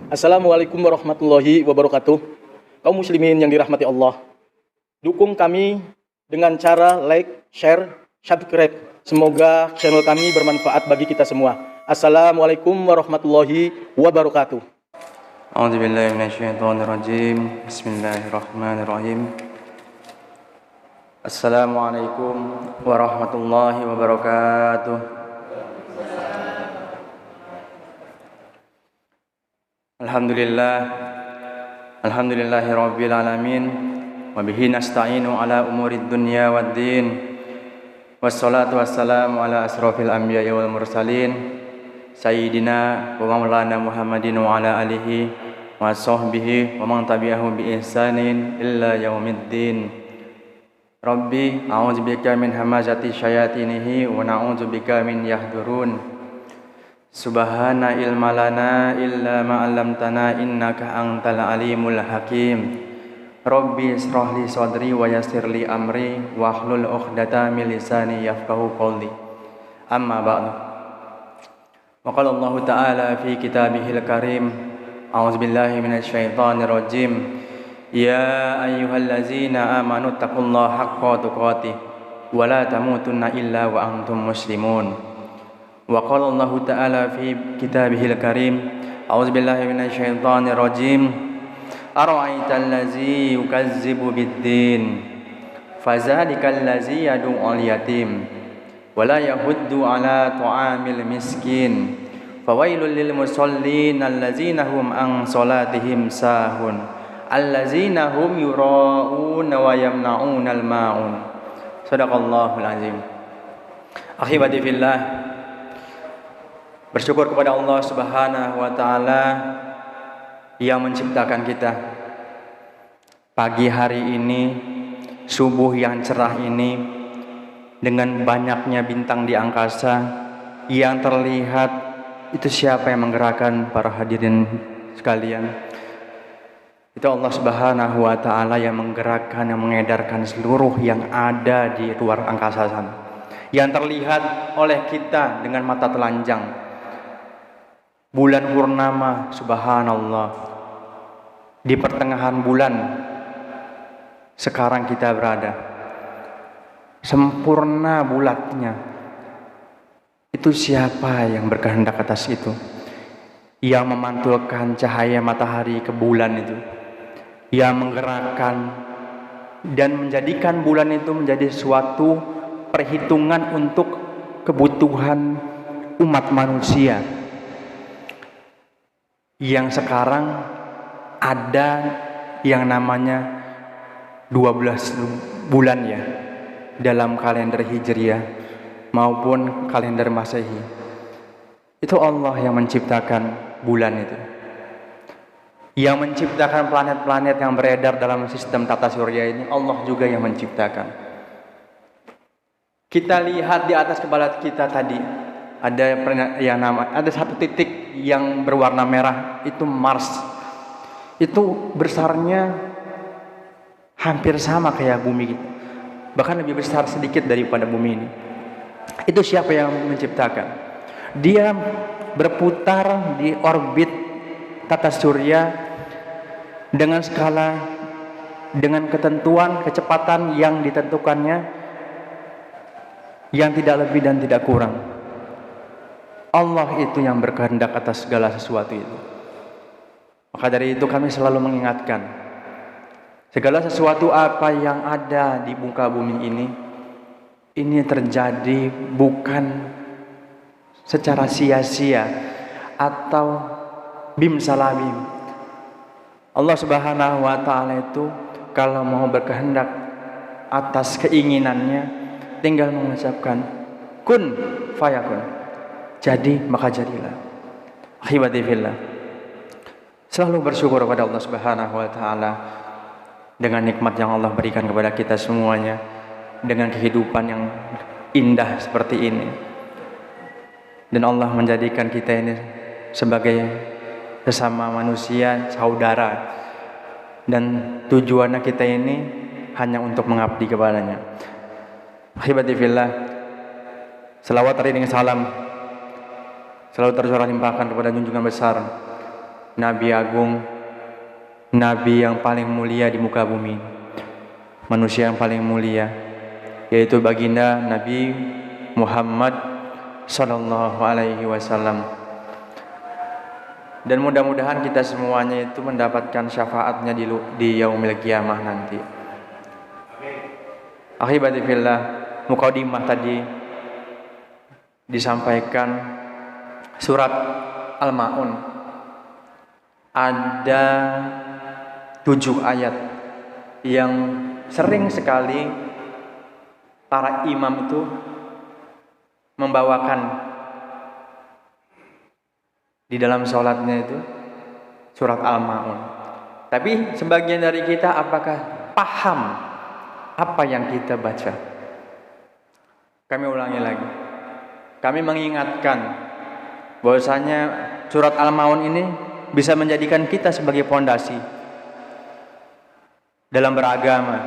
Assalamualaikum warahmatullahi wabarakatuh. Kaum muslimin yang dirahmati Allah, dukung kami dengan cara like, share, subscribe. Semoga channel kami bermanfaat bagi kita semua. Assalamualaikum warahmatullahi wabarakatuh. A'udzubillahi minasyaitonirrajim. Bismillahirrahmanirrahim. Assalamualaikum warahmatullahi wabarakatuh. Alhamdulillahi rabbil alamin, wa bihi nasta'inu ala umurid dunya waddin, wassalatu wassalamu ala asrafil anbiya'i wal mursalin, sayyidina wa maulana Muhammadin wa ala alihi wa sahbihi wa man tabi'ahu bi ihsanin illa yaumiddin. Rabbi a'udzubika min hamazati syayatinihi wa na'udzubika min yahdurun. Subhana ilma lana illa ma 'allamtana innaka antal alimul hakim. Rabbi israh li sadri wa yassir li amri wahlul 'uqdatam min lisani yafqahu qawli. Amma ba'du. Wa qala Allah ta'ala fi kitabihil karim, a'udzubillahi minasyaitonir rajim. Ya ayyuhallazina amanu taqullaha haqqa tuqatih wa la tamutunna illa wa antum muslimun. Wa qala Allah ta'ala fi kitabihil karim, a'udzubillahi minasyaitonir rajim. Ara'aital ladzi yukazzibu biddin fadzalikal ladzi yad'u'al yatim wa la yahuddu 'ala ta'amil miskin fawailul lil musallin allazina hum an salatihim sahun allazina hum yura'una wa yamna'unal ma'un. Shadaqallahul azim. Akhibati fillah, bersyukur kepada Allah Subhanahu wa ta'ala yang menciptakan kita pagi hari ini, subuh yang cerah ini, dengan banyaknya bintang di angkasa yang terlihat. Itu siapa yang menggerakkan para hadirin sekalian? Itu Allah Subhanahu wa ta'ala yang menggerakkan, yang mengedarkan seluruh yang ada di luar angkasa sana, yang terlihat oleh kita dengan mata telanjang. Bulan purnama, subhanallah, di pertengahan bulan sekarang kita berada, sempurna bulatnya. Itu siapa yang berkehendak atas itu, yang memantulkan cahaya matahari ke bulan itu, yang menggerakkan dan menjadikan bulan itu menjadi suatu perhitungan untuk kebutuhan umat manusia, yang sekarang ada yang namanya 12 bulan ya, dalam kalender Hijriah maupun kalender Masehi. Itu Allah yang menciptakan bulan itu, yang menciptakan planet-planet yang beredar dalam sistem tata surya ini. Allah juga yang menciptakan. Kita lihat di atas kepala kita tadi ada satu titik yang berwarna merah, itu Mars. Itu besarnya hampir sama kayak bumi kita, bahkan lebih besar sedikit daripada bumi ini. Itu siapa yang menciptakan? Dia berputar di orbit tata surya dengan skala, dengan ketentuan kecepatan yang ditentukannya, yang tidak lebih dan tidak kurang. Allah itu yang berkehendak atas segala sesuatu itu. Maka dari itu kami selalu mengingatkan, segala sesuatu apa yang ada di muka bumi ini terjadi bukan secara sia-sia atau bim salabim. Allah Subhanahu wa ta'ala itu kalau mau berkehendak atas keinginannya, tinggal mengucapkan kun fayakun, jadi maka jadilah. Akhibati fillah, selalu bersyukur kepada Allah Subhanahu wa ta'ala dengan nikmat yang Allah berikan kepada kita semuanya, dengan kehidupan yang indah seperti ini. Dan Allah menjadikan kita ini sebagai sesama manusia, saudara, dan tujuannya kita ini hanya untuk mengabdi kepadanya. Akhibati fillah, selawat dengan salam selalu tercurah limpahkan kepada junjungan besar Nabi agung, Nabi yang paling mulia di muka bumi, manusia yang paling mulia, yaitu baginda Nabi Muhammad sallallahu alaihi wasallam. Dan mudah-mudahan kita semuanya itu mendapatkan syafaatnya di yaumil qiyamah nanti. Ahibati fillah, mukadimah tadi disampaikan surat Al-Maun. Ada 7 ayat yang sering sekali para imam itu membawakan di dalam sholatnya itu surat Al-Maun. Tapi sebagian dari kita apakah paham apa yang kita baca? Kami ulangi lagi. Kami mengingatkan bahwasanya surat Al-Maun ini bisa menjadikan kita sebagai pondasi dalam beragama,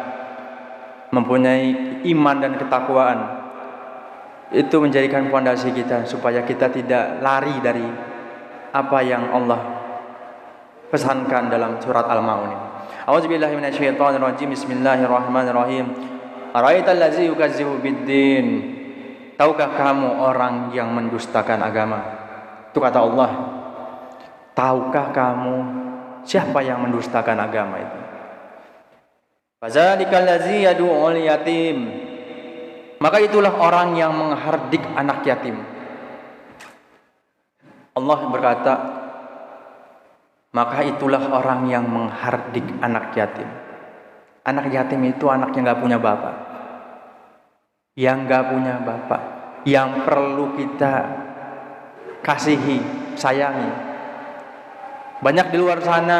mempunyai iman dan ketakwaan. Itu menjadikan pondasi kita supaya kita tidak lari dari apa yang Allah pesankan dalam surat Al-Maun ini. A'udzubillahi minasyaitonirrajim. Bismillahirrahmanirrahim. Ara'aital ladzi yukazzibu biddin. Tahukah kamu orang yang mendustakan agama? Itu kata Allah. Tahukah kamu siapa yang mendustakan agama itu? Fadzalikal ladzi yad'ul yatim. Maka itulah orang yang menghardik anak yatim. Allah berkata, maka itulah orang yang menghardik anak yatim. Anak yatim itu anak yang gak punya bapak, yang gak punya bapak, yang perlu kita kasihi, sayangi. Banyak di luar sana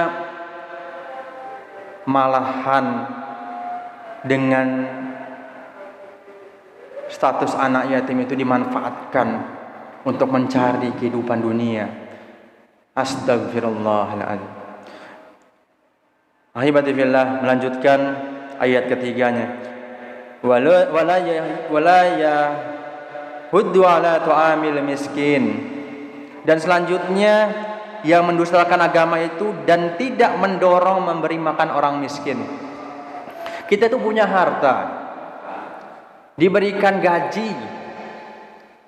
malahan dengan status anak yatim itu dimanfaatkan untuk mencari kehidupan dunia. Astagfirullahaladzim. Ahibati fillah, melanjutkan ayat ketiganya. Wala yahuddu ala tu'amil miskin. Dan selanjutnya yang mendustakan agama itu dan tidak mendorong memberi makan orang miskin. Kita tuh punya harta, diberikan gaji,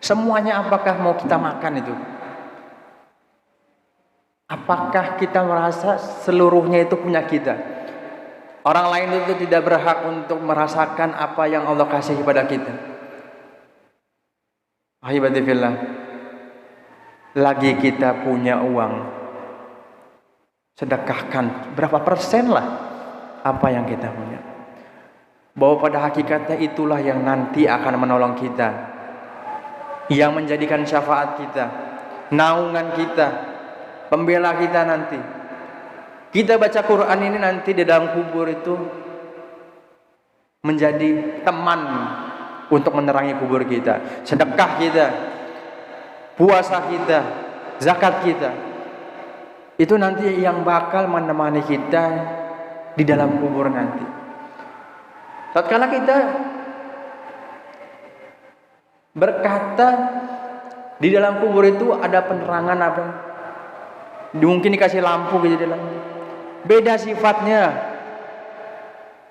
semuanya apakah mau kita makan itu? Apakah kita merasa seluruhnya itu punya kita? Orang lain itu tidak berhak untuk merasakan apa yang Allah kasih kepada kita. Ahibati fillah, lagi kita punya uang, sedekahkan berapa persen lah apa yang kita punya. Bahwa pada hakikatnya itulah yang nanti akan menolong kita, yang menjadikan syafaat kita, naungan kita, pembela kita nanti. Kita baca Quran ini nanti di dalam kubur itu menjadi teman untuk menerangi kubur kita. Sedekah kita, puasa kita, zakat kita, itu nanti yang bakal menemani kita di dalam kubur nanti. Tatkala kita berkata di dalam kubur itu ada penerangan apa? Mungkin dikasih lampu gitu di dalam. Beda sifatnya.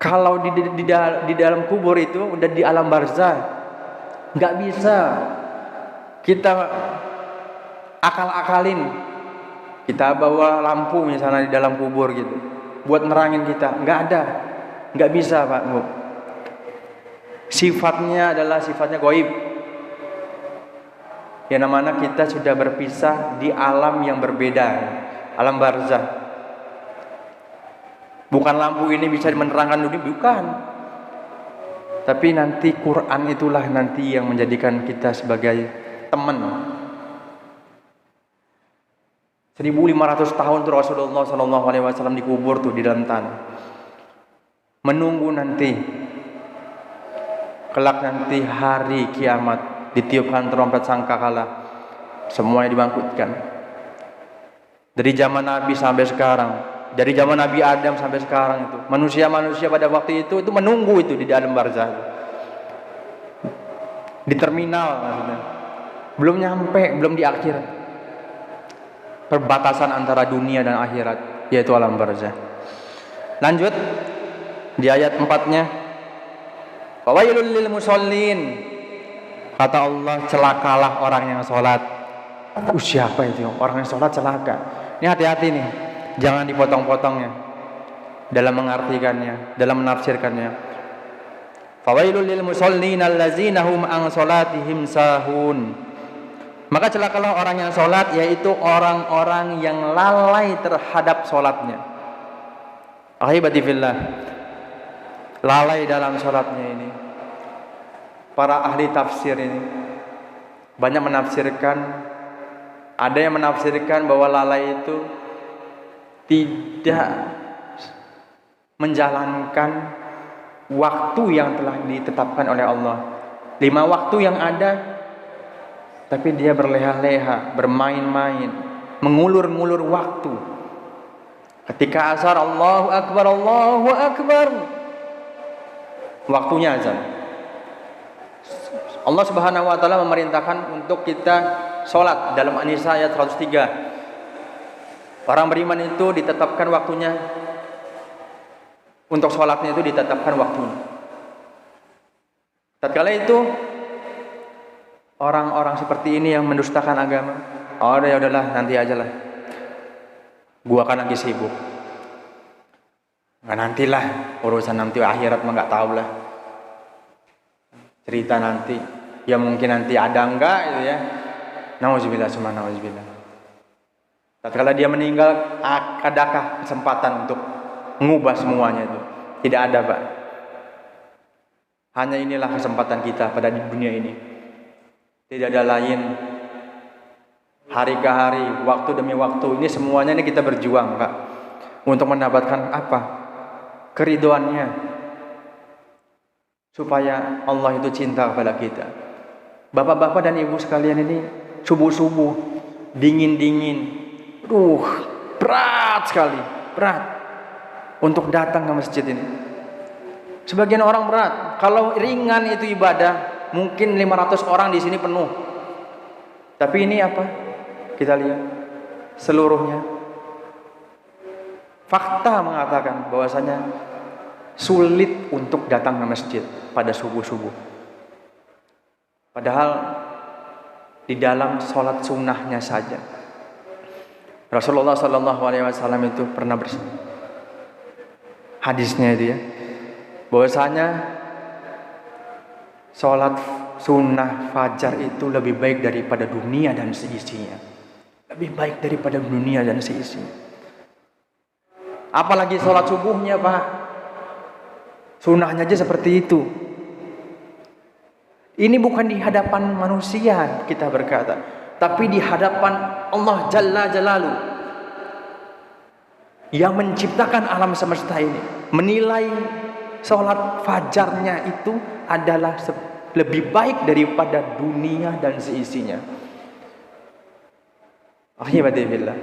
Kalau di dalam kubur itu udah di alam barzah, nggak bisa kita akal-akalin. Kita bawa lampu misalnya di dalam kubur gitu, buat nerangin kita, nggak ada, nggak bisa Pak Bu. Sifatnya adalah sifatnya gaib. Yang namanya kita sudah berpisah di alam yang berbeda, alam barzah. Bukan lampu ini bisa menerangkan dunia, bukan. Tapi nanti Quran itulah nanti yang menjadikan kita sebagai teman. 1500 tahun tuh Rasulullah SAW dikubur tuh di dalam tanah, menunggu nanti kelak nanti hari kiamat, ditiupkan trompet sangkakala, semuanya dibangkitkan. Dari zaman Nabi sampai sekarang, dari zaman Nabi Adam sampai sekarang itu manusia-manusia pada waktu itu menunggu itu di dalam barzah, di terminal maksudnya. Belum nyampe, belum di akhir. perbatasan antara dunia dan akhirat, yaitu alam barzah. Lanjut di ayat 4-nya, fawailul lil musallin, kata Allah, celakalah orang yang sholat. Siapa itu orang yang sholat celaka? Ini hati-hati nih, jangan dipotong-potongnya dalam mengartikannya, dalam menafsirkannya. Fawailul lil musallin allazina hum an sholatihim sahun, maka celakalah orang yang sholat, yaitu orang-orang yang lalai terhadap sholatnya. Ahibati fillah, lalai dalam sholatnya ini. Para ahli tafsir ini banyak menafsirkan, ada yang menafsirkan bahwa lalai itu tidak menjalankan waktu yang telah ditetapkan oleh Allah. 5 waktu yang ada, tapi dia berleha-leha, bermain-main, mengulur-ngulur waktu. Ketika azan, Allahu Akbar, Allahu Akbar, waktunya azan. Allah Subhanahu wa taala memerintahkan untuk kita sholat dalam An-Nisa ayat 103. Orang beriman itu ditetapkan waktunya, untuk sholatnya itu ditetapkan waktunya. Tatkala itu orang-orang seperti ini yang mendustakan agama, oh ya udahlah, nanti aja lah, gua kan lagi sibuk, nggak, nantilah, urusan nanti akhirat mah nggak tahu lah, cerita nanti, ya mungkin nanti ada enggak itu ya. Nauzubillah, summa nauzubillah. Tatkala dia meninggal, adakah kesempatan untuk mengubah semuanya itu? Tidak ada, Pak. Hanya inilah kesempatan kita pada dunia ini. Tidak ada lain. Hari ke hari, waktu demi waktu, ini semuanya ini kita berjuang, Pak, untuk mendapatkan apa? Keridhoannya, supaya Allah itu cinta kepada kita. Bapak-bapak dan ibu sekalian, ini subuh-subuh, dingin-dingin, berat sekali, berat untuk datang ke masjid ini. Sebagian orang berat, kalau ringan itu ibadah, mungkin 500 orang di sini penuh. Tapi ini apa? Kita lihat seluruhnya. Fakta mengatakan bahwasanya sulit untuk datang ke masjid pada subuh-subuh. Padahal di dalam sholat sunnahnya saja, Rasulullah SAW itu pernah hadisnya itu ya, bahwasanya sholat sunnah fajar itu lebih baik daripada dunia dan seisinya. Lebih baik daripada dunia dan seisinya. Apalagi sholat subuhnya, Pak. Sunnahnya aja seperti itu. Ini bukan di hadapan manusia kita berkata, tapi di hadapan Allah Jalla Jalalu yang menciptakan alam semesta ini, menilai sholat fajarnya itu adalah lebih baik daripada dunia dan seisinya. Alhamdulillah.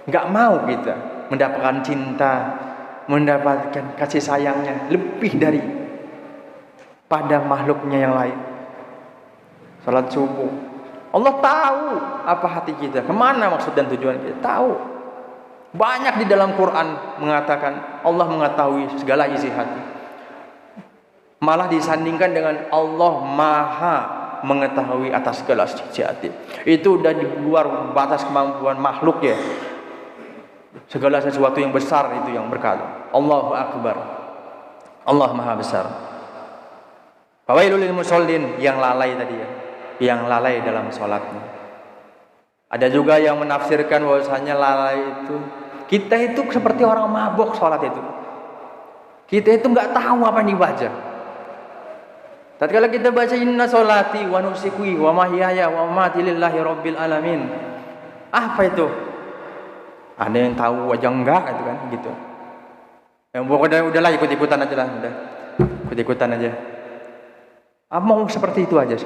Gak mau kita mendapatkan cinta, mendapatkan kasih sayangnya lebih dari pada makhluknya yang lain. Salat subuh, Allah tahu apa hati kita, kemana maksud dan tujuan kita, tahu. Banyak di dalam Quran mengatakan Allah mengetahui segala isi hati. Malah disandingkan dengan Allah Maha mengetahui atas segala isi hati. Itu udah di luar batas kemampuan makhluk ya. Segala sesuatu yang besar itu yang berkata Allahu Akbar, Allah Maha Besar. Fawailul lil musallin, yang lalai tadi ya, yang lalai dalam sholatnya. Ada juga yang menafsirkan bahwasanya lalai itu, kita itu seperti orang mabuk sholat itu. Kita itu nggak tahu apa yang dibaca. Tatkala kita baca inna sholati wa nusuki wa mahyaya wa mamati lillahi rabbil alamin, apa itu? Ada yang tahu aja enggak gitu kan, gitu. Yang pokoknya udahlah ikut-ikutan aja lah, udah ikut-ikutan aja. Mau seperti itu aja.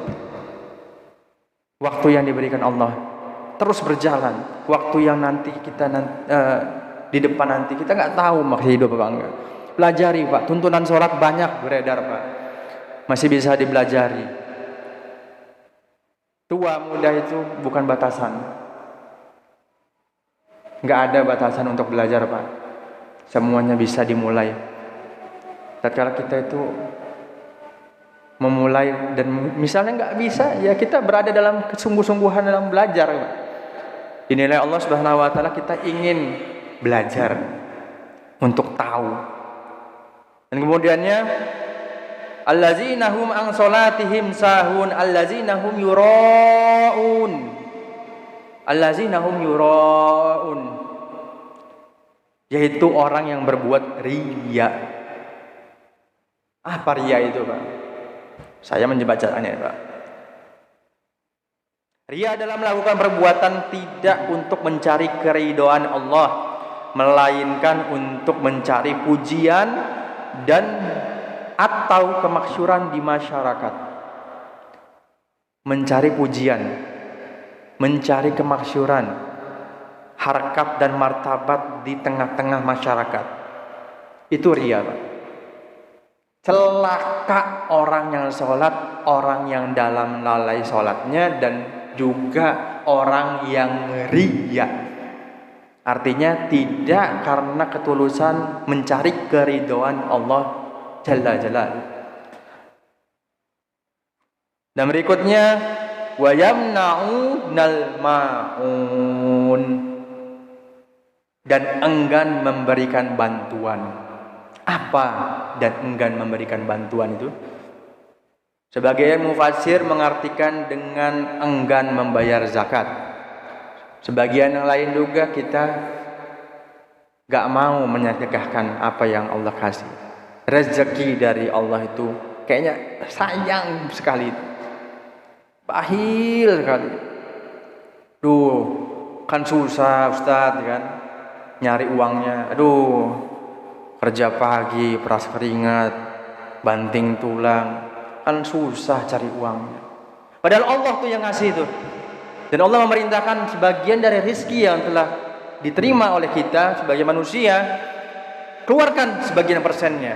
Waktu yang diberikan Allah terus berjalan. Waktu yang nanti kita di depan nanti kita nggak tahu masih hidup apa enggak. Pelajari, Pak. Tuntunan sholat banyak beredar, Pak. Masih bisa dipelajari. Tua muda itu bukan batasan. Nggak ada batasan untuk belajar, Pak. Semuanya bisa dimulai. Tatkala kita itu memulai dan misalnya nggak bisa, ya kita berada dalam kesungguh-sungguhan dalam belajar, Pak. Dinilai Allah Subhanahu wa taala kita ingin belajar untuk tahu. Dan kemudiannya allazina hum an salatihim sahun allazina hum yuraun. Allazina hum yuraun. Yaitu orang yang berbuat riya. Apa riya itu, Pak? Saya membacaannya, Pak. Riya adalah melakukan perbuatan tidak untuk mencari keridhaan Allah, melainkan untuk mencari pujian dan atau kemaksyuran di masyarakat. Mencari pujian, mencari kemaksyuran, harkat dan martabat di tengah-tengah masyarakat. Itu riya, Pak. Celaka orang yang sholat, orang yang dalam lalai sholatnya, dan juga orang yang riya. Artinya tidak karena ketulusan mencari keridhaan Allah Jalla Jalaluhu. Dan berikutnya wa yamna'unal ma'un, dan enggan memberikan bantuan. Apa dan enggan memberikan bantuan itu? Sebagian mufassir mengartikan dengan enggan membayar zakat. Sebagian yang lain juga kita gak mau menyedekahkan apa yang Allah kasih. Rezeki dari Allah itu kayaknya sayang sekali, bakhil sekali. Duh, kan susah Ustadz kan nyari uangnya. Aduh, kerja pagi, peras keringat, banting tulang, kan susah cari uangnya. Padahal Allah tuh yang ngasih itu. Dan Allah memerintahkan sebagian dari rezeki yang telah diterima oleh kita sebagai manusia, keluarkan sebagian persennya,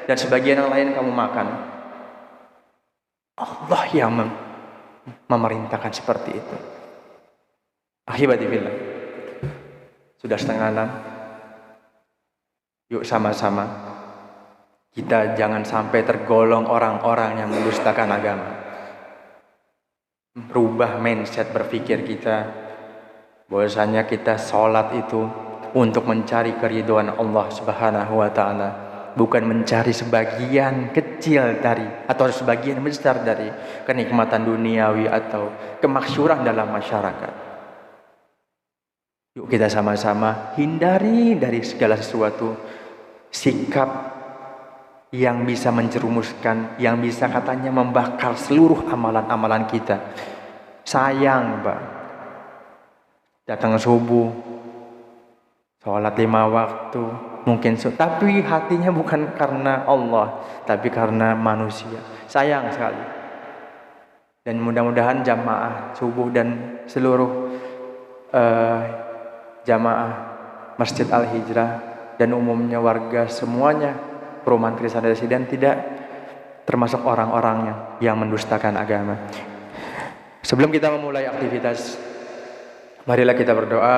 dan sebagian yang lain kamu makan. Allah yang memerintahkan seperti itu. Ahibati fillah, sudah 5:30. Yuk sama-sama kita jangan sampai tergolong orang-orang yang mendustakan agama. Rubah mindset berpikir kita, bahwasanya kita sholat itu untuk mencari keridhaan Allah Subhanahu wa taala, bukan mencari sebagian kecil dari atau sebagian besar dari kenikmatan duniawi atau kemaksyuran dalam masyarakat. Yuk kita sama-sama hindari dari segala sesuatu sikap yang bisa menjerumuskan, yang bisa katanya membakar seluruh amalan-amalan kita. Sayang, Pak. Datang subuh, sholat 5 waktu, mungkin tapi hatinya bukan karena Allah, tapi karena manusia. Sayang sekali. Dan mudah-mudahan jamaah subuh dan seluruh jamaah Masjid Al-Hijrah dan umumnya warga semuanya perumahan Kristen Residen tidak termasuk orang-orang yang mendustakan agama. Sebelum kita memulai aktivitas, marilah kita berdoa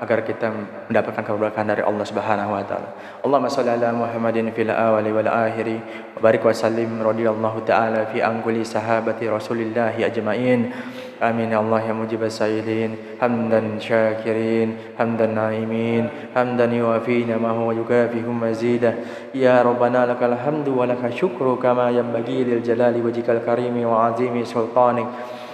agar kita mendapatkan keberkahan dari Allah Subhanahu wa taala. Allahumma shalli ala Muhammadin fil awwali wal akhiri wa barik wa sallim radhiyallahu taala fi anquli sahabati Rasulillah ajmain. Amin ya Allah ya mujibas sa'ilin, hamdan syakirin, hamdan na'imin, hamdan yuwafi ni'amahu wa yukafihu mazida. Ya Rabbana lakal hamdu wa lakal syukru kama yanbaghi lil jalali wajhikal karimi wa azimi sultanik.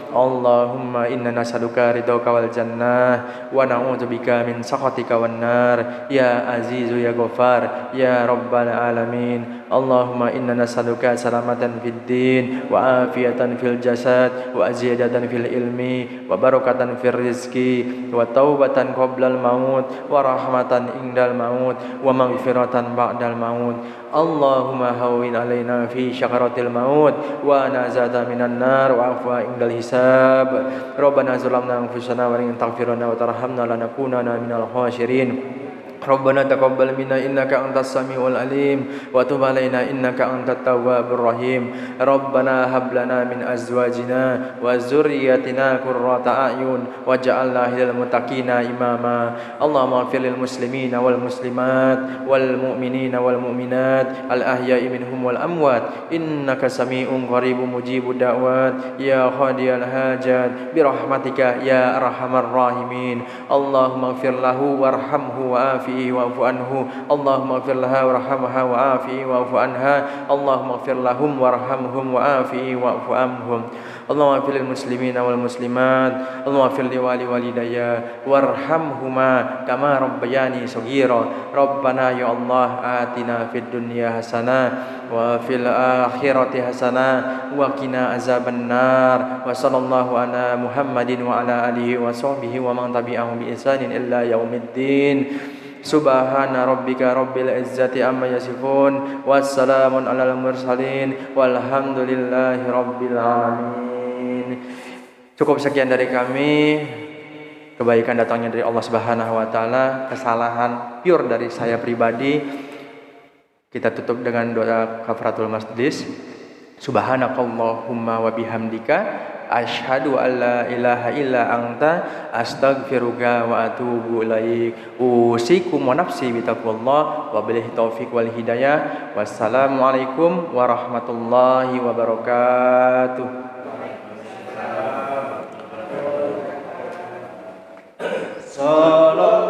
Allahumma inna nas'aluka ridhaka wal jannah wa na'udzubika min sakhatika wan nar. Ya azizu ya ghafar ya rabbal alamin. Allahumma inna nas'aluka salamatan fid din wa afiyatan fil jasad wa ziyadatan fil ilmi wa barakatan fil rizqi wa taubatan qoblal maut wa rahmatan indal maut wa maghfiratan ba'dal maut. Allahumma hawwin alaina fi syakaratil maut wa nazata minan nar wa afwa indal hisab. Rabbana zalamna anfusana wa in taghfir lana wa tarhamna lanakunanna minal khasirin. ربنا تقبل منا إنك أنت السميع العليم وتب علينا إنك أنت التواب الرحيم ربنا هب لنا من أزواجنا وذريتنا قرة أعين واجعلنا للمتقين إماما اللهم اغفر للمسلمين والمسلمات والمؤمنين والمؤمنات الأحياء منهم والأموات إنك سميع قريب مجيب الدعوات يا قاضي الحاجات برحمتك يا أرحم الراحمين اللهم اغفر له وارحمه وعافه واعف عنه اللهم اغفر لها وارحمها وعافه واعف عنها اللهم اغفر لهم وارحمهم وعافه واعف عنهم اللهم اغفر للمسلمين والمسلمات اللهم اغفر لوالدي وارحمهما كما ربياني صغيرا ربنا يا الله آتنا في الدنيا حسنة وفي الآخرة حسنة وقنا عذاب النار وصلى الله على محمد وعلى آله وصحبه ومن تبعهم بإحسان إلى يوم الدين Subhana rabbika rabbil izzati amma yasifun wassalamun alal mursalin walhamdulillahi rabbil alamin. Cukup sekian dari kami. Kebaikan datangnya dari Allah Subhanahu wa taala, kesalahan pure dari saya pribadi. Kita tutup dengan doa kafaratul majlis. Subhanakallahumma wa bihamdika asyhadu an la ilaha illa anta astaghfiruka wa atubu ilaik. Usikum wa nafsi bitaqwallah wa billahi taufiq wal hidayah. Wassalamualaikum warahmatullahi wabarakatuh. Salam